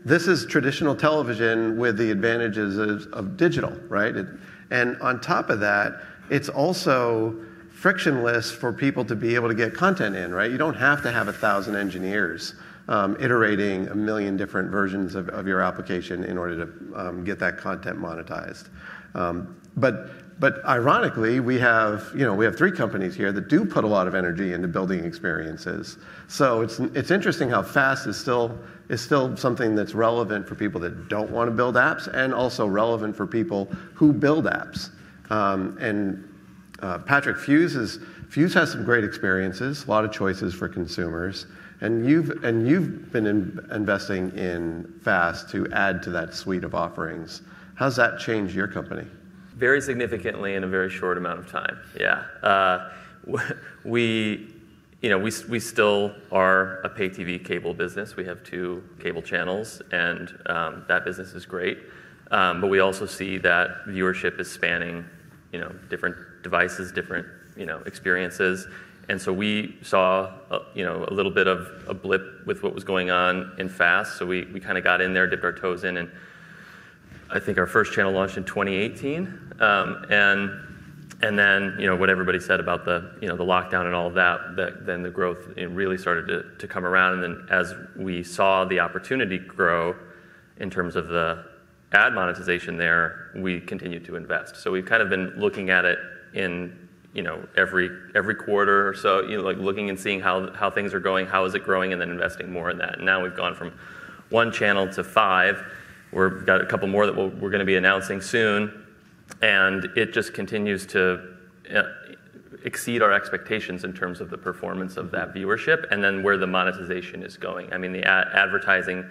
this is traditional television with the advantages of digital, right? And on top of that, it's also frictionless for people to be able to get content in, right? You don't have to have 1,000 engineers iterating a million different versions of your application in order to get that content monetized. But ironically, we have 3 companies here that do put a lot of energy into building experiences. So it's interesting how FAST is still something that's relevant for people that don't want to build apps, and also relevant for people who build apps. Patrick, Fuse has some great experiences, a lot of choices for consumers, and you've been investing in FAST to add to that suite of offerings. How's that changed your company? Very significantly in a very short amount of time. Yeah, we still are a pay TV cable business. We have 2 cable channels, and that business is great. But we also see that viewership is spanning, different devices, different, experiences. And so we saw, a little bit of a blip with what was going on in FAST. So we kind of got in there, dipped our toes in, and I think our first channel launched in 2018. And then, what everybody said about the lockdown and all of that then the growth really started to come around. And then as we saw the opportunity grow in terms of the ad monetization there, we continued to invest. So we've kind of been looking at it in, every quarter or so, like looking and seeing how things are going, how is it growing, and then investing more in that. And now we've gone from 1 channel to 5. We've got a couple more that we're going to be announcing soon. And it just continues to exceed our expectations in terms of the performance of that viewership, and then where the monetization is going. I mean, the advertising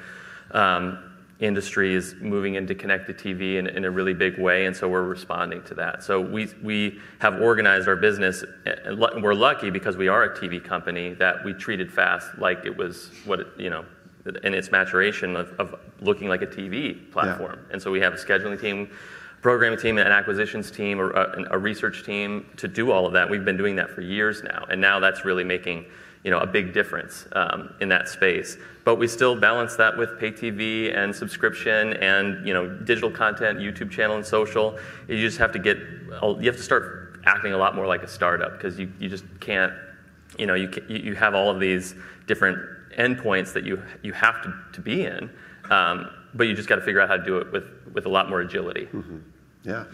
industry is moving into connected TV in a really big way, and so we're responding to that. So we have organized our business, and we're lucky because we are a TV company that we treated FAST like it was in its maturation of looking like a TV platform. Yeah. And so we have a scheduling team, programming team, an acquisitions team, or a research team to do all of that. We've been doing that for years now, and now that's really making a big difference in that space. But we still balance that with pay TV and subscription and digital content, YouTube channel and social. You just have to start acting a lot more like a startup, because you just can't. You have all of these different endpoints that you have to be in, but you just got to figure out how to do it with a lot more agility. Mm-hmm. Yeah.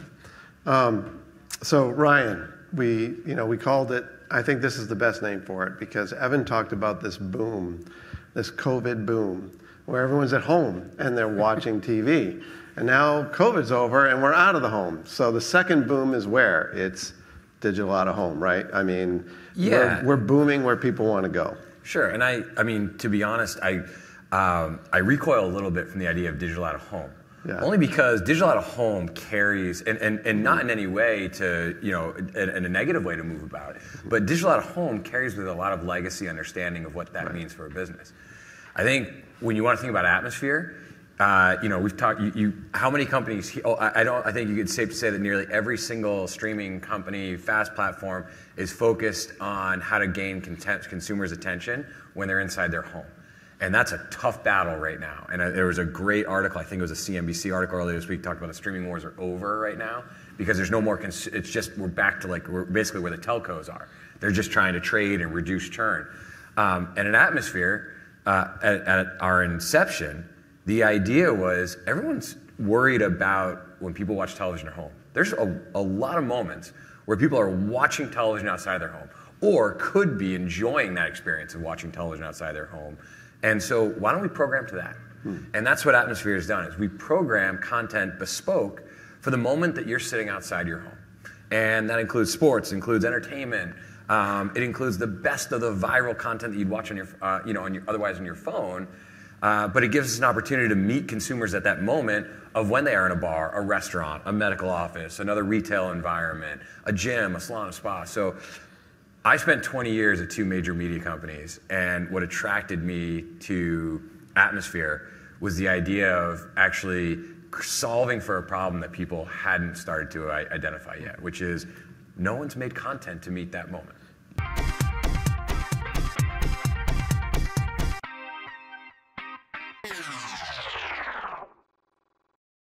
So Ryan, we called it. I think this is the best name for it, because Evan talked about this boom, this COVID boom, where everyone's at home and they're watching TV. And now COVID's over and we're out of the home. So the second boom is where? It's digital out of home, right? I mean, we're booming where people want to go. Sure, and I mean, to be honest, I recoil a little bit from the idea of digital out of home. Yeah. Only because digital out of home carries, and not in any way to, in a negative way to move about it, but digital out of home carries with a lot of legacy understanding of what that means for a business. I think when you want to think about atmosphere, we've talked, how many companies, I think it's safe to say that nearly every single streaming company, FAST platform, is focused on how to gain consumers' attention when they're inside their home. And that's a tough battle right now. And there was a great article, I think it was a CNBC article earlier this week, talked about the streaming wars are over right now, because there's no more, it's just, we're back to we're basically where the telcos are. They're just trying to trade and reduce churn. And an atmosphere, at our inception, the idea was everyone's worried about when people watch television at home. There's a lot of moments where people are watching television outside their home, or could be enjoying that experience of watching television outside their home. And so why don't we program to that? And that's what Atmosphere has done, is we program content bespoke for the moment that you're sitting outside your home. And that includes sports, includes entertainment, it includes the best of the viral content that you'd watch on your, otherwise on your phone. But it gives us an opportunity to meet consumers at that moment of when they are in a bar, a restaurant, a medical office, another retail environment, a gym, a salon, a spa. So I spent 20 years at 2 major media companies, and what attracted me to Atmosphere was the idea of actually solving for a problem that people hadn't started to identify yet, which is no one's made content to meet that moment.